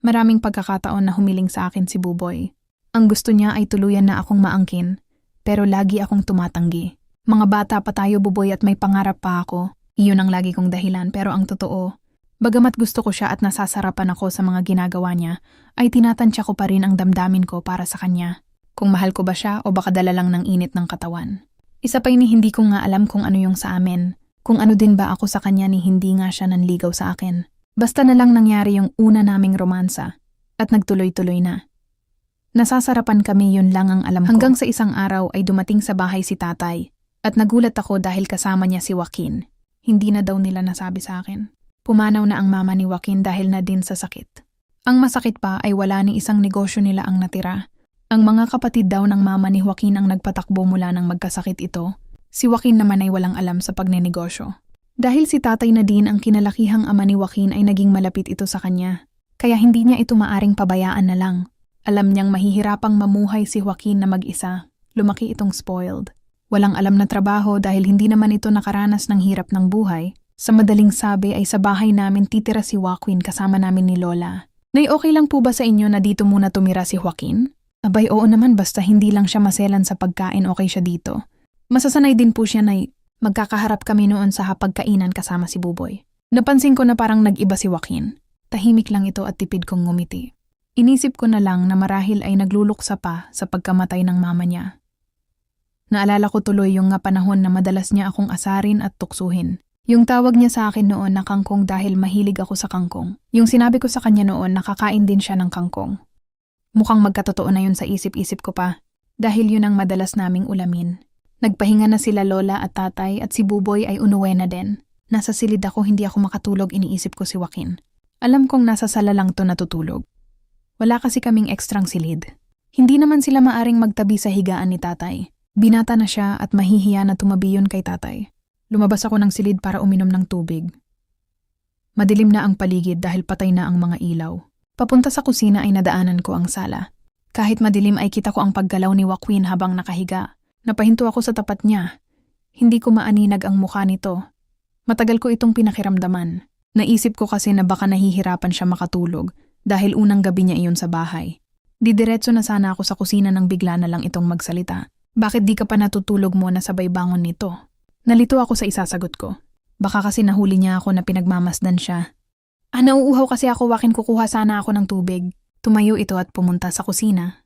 Maraming pagkakataon na humiling sa akin si Buboy. Ang gusto niya ay tuluyan na akong maangkin, pero lagi akong tumatanggi. Mga bata pa tayo, Buboy, at may pangarap pa ako. Iyon ang lagi kong dahilan, pero ang totoo, bagamat gusto ko siya at nasasarapan ako sa mga ginagawa niya, ay tinatansya ko pa rin ang damdamin ko para sa kanya. Kung mahal ko ba siya o baka dala lang ng init ng katawan. Isa pa hindi ko nga alam kung ano yung sa amin. Kung ano din ba ako sa kanya ni hindi nga siya nanligaw sa akin. Basta na lang nangyari yung una naming romansa at nagtuloy-tuloy na. Nasasarapan kami, yun lang ang alam ko. Hanggang sa isang araw ay dumating sa bahay si tatay at nagulat ako dahil kasama niya si Joaquin. Hindi na daw nila nasabi sa akin. Pumanaw na ang mama ni Joaquin dahil na din sa sakit. Ang masakit pa ay wala ni isang negosyo nila ang natira. Ang mga kapatid daw ng mama ni Joaquin ang nagpatakbo mula nang magkasakit ito. Si Joaquin naman ay walang alam sa pagnenegosyo. Dahil si tatay na din ang kinalakihang ama ni Joaquin ay naging malapit ito sa kanya. Kaya hindi niya ito maaring pabayaan na lang. Alam niyang mahihirapang mamuhay si Joaquin na mag-isa. Lumaki itong spoiled. Walang alam na trabaho dahil hindi naman ito nakaranas ng hirap ng buhay. Sa madaling sabi ay sa bahay namin titira si Joaquin kasama namin ni Lola. Nay, okay lang po ba sa inyo na dito muna tumira si Joaquin? Abay, oo naman, basta hindi lang siya maselan sa pagkain, okay siya dito. Masasanay din po siya na magkakaharap kami noon sa hapagkainan kasama si Buboy. Napansin ko na parang nag-iba si Joaquin. Tahimik lang ito at tipid kong ngumiti. Inisip ko na lang na marahil ay nagluluksa pa sa pagkamatay ng mama niya. Naalala ko tuloy yung nga panahon na madalas niya akong asarin at tuksuhin. Yung tawag niya sa akin noon na kangkong dahil mahilig ako sa kangkong. Yung sinabi ko sa kanya noon na kakain din siya ng kangkong. Mukhang magkatotoo na yun sa isip-isip ko pa, dahil yun ang madalas naming ulamin. Nagpahinga na sila Lola at tatay at si Buboy ay unuwi na din. Nasa silid ako, hindi ako makatulog, iniisip ko si Joaquin. Alam kong nasa sala lang to natutulog. Wala kasi kaming ekstrang silid. Hindi naman sila maaring magtabi sa higaan ni tatay. Binata na siya at mahihiya na tumabi yun kay tatay. Lumabas ako ng silid para uminom ng tubig. Madilim na ang paligid dahil patay na ang mga ilaw. Papunta sa kusina ay nadaanan ko ang sala. Kahit madilim ay kita ko ang paggalaw ni Joaquin habang nakahiga. Napahinto ako sa tapat niya. Hindi ko maaninag ang mukha nito. Matagal ko itong pinakiramdaman. Naisip ko kasi na baka nahihirapan siya makatulog dahil unang gabi niya iyon sa bahay. Didiretso na sana ako sa kusina nang bigla na lang itong magsalita. Bakit di ka pa natutulog mo na sabay bangon nito? Nalito ako sa isasagot ko. Baka kasi nahuli niya ako na pinagmamasdan siya. Nauuhaw kasi ako, Joaquin, kukuha sana ako ng tubig. Tumayo ito at pumunta sa kusina.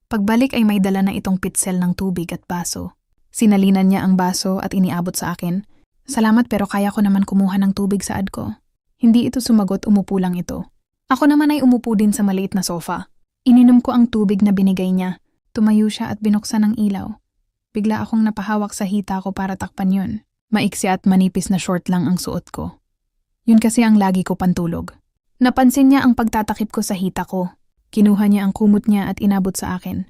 Pagbalik ay may dala na itong pitsel ng tubig at baso. Sinalinan niya ang baso at iniabot sa akin. Salamat, pero kaya ko naman kumuha ng tubig sa ad ko. Hindi ito sumagot, umupo lang ito. Ako naman ay umupo din sa maliit na sofa. Ininom ko ang tubig na binigay niya. Tumayo siya at binuksan ang ilaw. Bigla akong napahawak sa hita ko para takpan yun. Maiksi at manipis na short lang ang suot ko. Yun kasi ang lagi ko pantulog. Napansin niya ang pagtatakip ko sa hita ko. Kinuha niya ang kumot niya at inabot sa akin.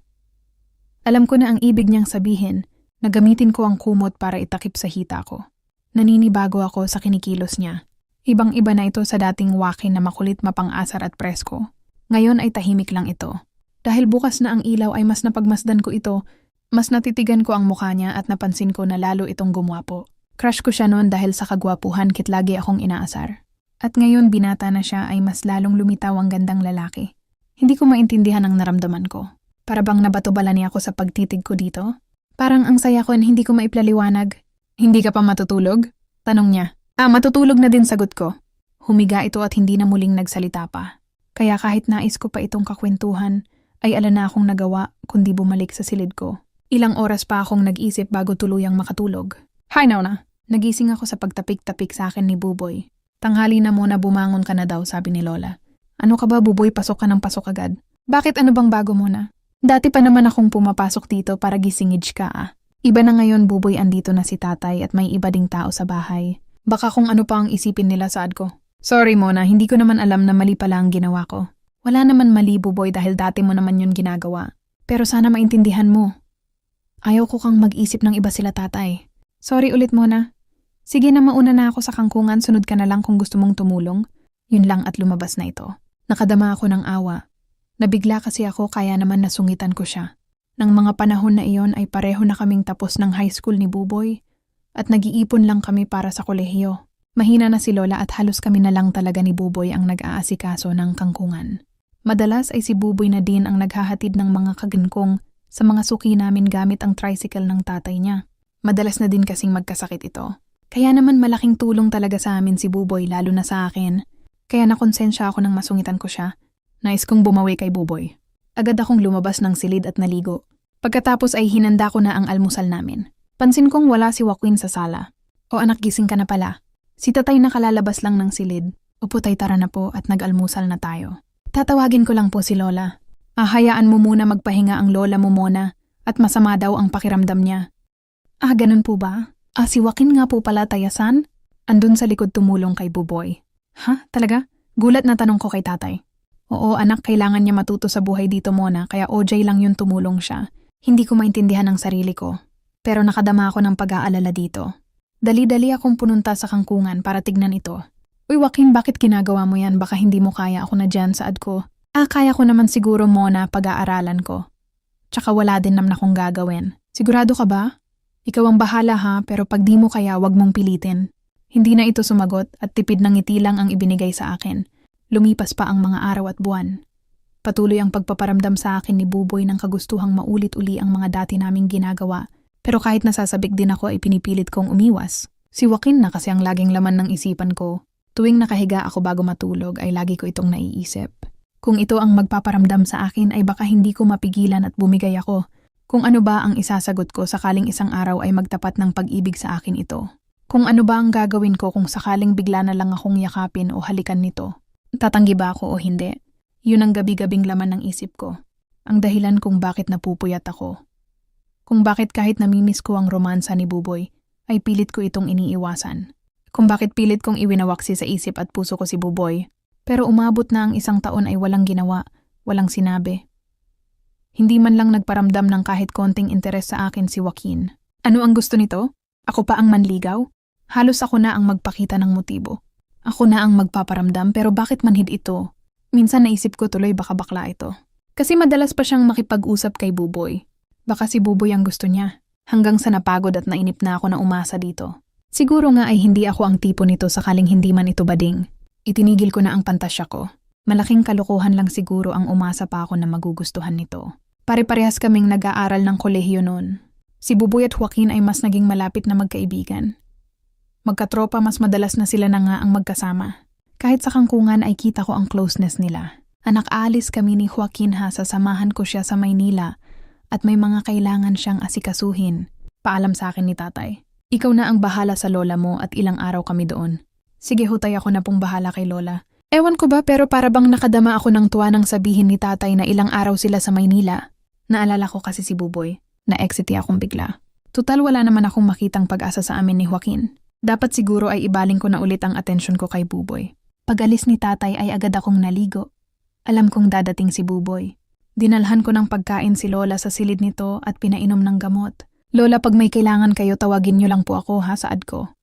Alam ko na ang ibig niyang sabihin na gamitin ko ang kumot para itakip sa hita ko. Naninibago ako sa kinikilos niya. Ibang-iba na ito sa dating Joaquin na makulit, mapang-asar at presko. Ngayon ay tahimik lang ito. Dahil bukas na ang ilaw ay mas napagmasdan ko ito, mas natitigan ko ang mukha niya at napansin ko na lalo itong gumwapo. Crush ko siya noon dahil sa kagwapuhan kit lagi akong inaasar. At ngayon binata na siya ay mas lalong lumitaw ang gandang lalaki. Hindi ko maintindihan ang naramdaman ko. Para bang nabato-bala niya ako sa pagtitig ko dito? Parang ang saya ko na hindi ko maiplaliwanag. Hindi ka pa matutulog? Tanong niya. Matutulog na din, sagot ko. Humiga ito at hindi na muling nagsalita pa. Kaya kahit nais ko pa itong kakwentuhan, ay ala na akong nagawa kundi bumalik sa silid ko. Ilang oras pa akong nag-isip bago tuluyang makatulog. Hi now na. Nagising ako sa pagtapik-tapik sa akin ni Buboy. Tanghali na muna, bumangon ka na daw, sabi ni Lola. Ano ka ba, Buboy, pasok ka ng pasok agad? Bakit, ano bang bago muna? Dati pa naman akong pumapasok dito para gisingid ka Iba na ngayon, Buboy, andito na si tatay at may iba ding tao sa bahay. Baka kung ano pa ang isipin nila sa ad ko. Sorry Mona, hindi ko naman alam na mali pala ang ginawa ko. Wala naman mali, Buboy, dahil dati mo naman yun ginagawa. Pero sana maintindihan mo. Ayaw ko kang mag-isip ng iba sila, tatay. Sorry ulit, Mona. Sige na, mauna na ako sa kangkungan, sunod ka na lang kung gusto mong tumulong. Yun lang at lumabas na ito. Nakadama ako ng awa. Nabigla kasi ako kaya naman nasungitan ko siya. Nang mga panahon na iyon ay pareho na kaming tapos ng high school ni Buboy at nag-iipon lang kami para sa kolehiyo. Mahina na si Lola at halos kami na lang talaga ni Buboy ang nag-aasikaso ng kangkungan. Madalas ay si Buboy na din ang naghahatid ng mga kagangkong sa mga suki namin gamit ang tricycle ng tatay niya. Madalas na din kasing magkasakit ito. Kaya naman malaking tulong talaga sa amin si Buboy lalo na sa akin. Kaya nakonsensya ako nang masungitan ko siya. Nais kong bumawi kay Buboy. Agad akong lumabas ng silid at naligo. Pagkatapos ay hinanda ko na ang almusal namin. Pansin kong wala si Joaquin sa sala. O anak, gising ka na pala. Si tatay nakalalabas lang ng silid. Upo tay, tara na po at nag-almusal na tayo. Tatawagin ko lang po si Lola. Hayaan mo muna magpahinga ang lola mo muna at masama daw ang pakiramdam niya. Ganun po ba? Si Joaquin nga po pala, tayasan? Andun sa likod tumulong kay Buboy. Talaga? Gulat na tanong ko kay tatay. Oo anak, kailangan niya matuto sa buhay dito muna kaya OJ lang yun tumulong siya. Hindi ko maintindihan ang sarili ko. Pero nakadama ako ng pag-aalala dito. Dali-dali akong pununta sa kangkungan para tignan ito. Uy Joaquin, bakit ginagawa mo yan? Baka hindi mo kaya, ako na dyan, saad ko. Kaya ko naman siguro muna pag-aaralan ko. Tsaka wala din naman akong gagawin. Sigurado ka ba? Ikaw ang bahala ha, pero pag di mo kaya wag mong pilitin. Hindi na ito sumagot at tipid ng ngiti lang ang ibinigay sa akin. Lumipas pa ang mga araw at buwan. Patuloy ang pagpaparamdam sa akin ni Buboy ng kagustuhang maulit-uli ang mga dati naming ginagawa. Pero kahit nasasabik din ako ay pinipilit kong umiwas. Si Joaquin na kasi ang laging laman ng isipan ko. Tuwing nakahiga ako bago matulog ay lagi ko itong naiisip. Kung ito ang magpaparamdam sa akin ay baka hindi ko mapigilan at bumigay ako. Kung ano ba ang isasagot ko sakaling isang araw ay magtapat ng pag-ibig sa akin ito. Kung ano ba ang gagawin ko kung sakaling bigla na lang akong yakapin o halikan nito. Tatanggi ba ako o hindi? Yun ang gabi-gabing laman ng isip ko. Ang dahilan kung bakit napupuyat ako. Kung bakit kahit namimiss ko ang romansa ni Buboy, ay pilit ko itong iniiwasan. Kung bakit pilit kong iwinawaksi sa isip at puso ko si Buboy. Pero umabot na ang isang taon ay walang ginawa, walang sinabi. Hindi man lang nagparamdam ng kahit konting interes sa akin si Joaquin. Ano ang gusto nito? Ako pa ang manligaw? Halos ako na ang magpakita ng motibo. Ako na ang magpaparamdam pero bakit manhid ito? Minsan naisip ko tuloy baka bakla ito. Kasi madalas pa siyang makipag-usap kay Buboy. Baka si Buboy ang gusto niya. Hanggang sa napagod at nainip na ako na umasa dito. Siguro nga ay hindi ako ang tipo nito sakaling hindi man ito bading. Itinigil ko na ang pantasya ko. Malaking kalokohan lang siguro ang umasa pa ako na magugustuhan nito. Pare-parehas kaming nag-aaral ng kolehiyo noon. Si Buboy at Joaquin ay mas naging malapit na magkaibigan. Magkatropa, mas madalas na sila na nga ang magkasama. Kahit sa kangkungan ay kita ko ang closeness nila. Anak-alis kami ni Joaquin ha, sasamahan ko siya sa Maynila at may mga kailangan siyang asikasuhin. Paalam sa akin ni tatay. Ikaw na ang bahala sa lola mo at ilang araw kami doon. Sige hutay, ako na pong bahala kay lola. Ewan ko ba pero para bang nakadama ako ng tuwa nang sabihin ni tatay na ilang araw sila sa Maynila. Naalala ko kasi si Buboy. Na-exit akong bigla. Tutal wala naman akong makitang pag-asa sa amin ni Joaquin. Dapat siguro ay ibaling ko na ulit ang atensyon ko kay Buboy. Pag-alis ni tatay ay agad akong naligo. Alam kong dadating si Buboy. Dinalhan ko ng pagkain si Lola sa silid nito at pinainom ng gamot. Lola, pag may kailangan kayo tawagin niyo lang po ako ha, saad ko.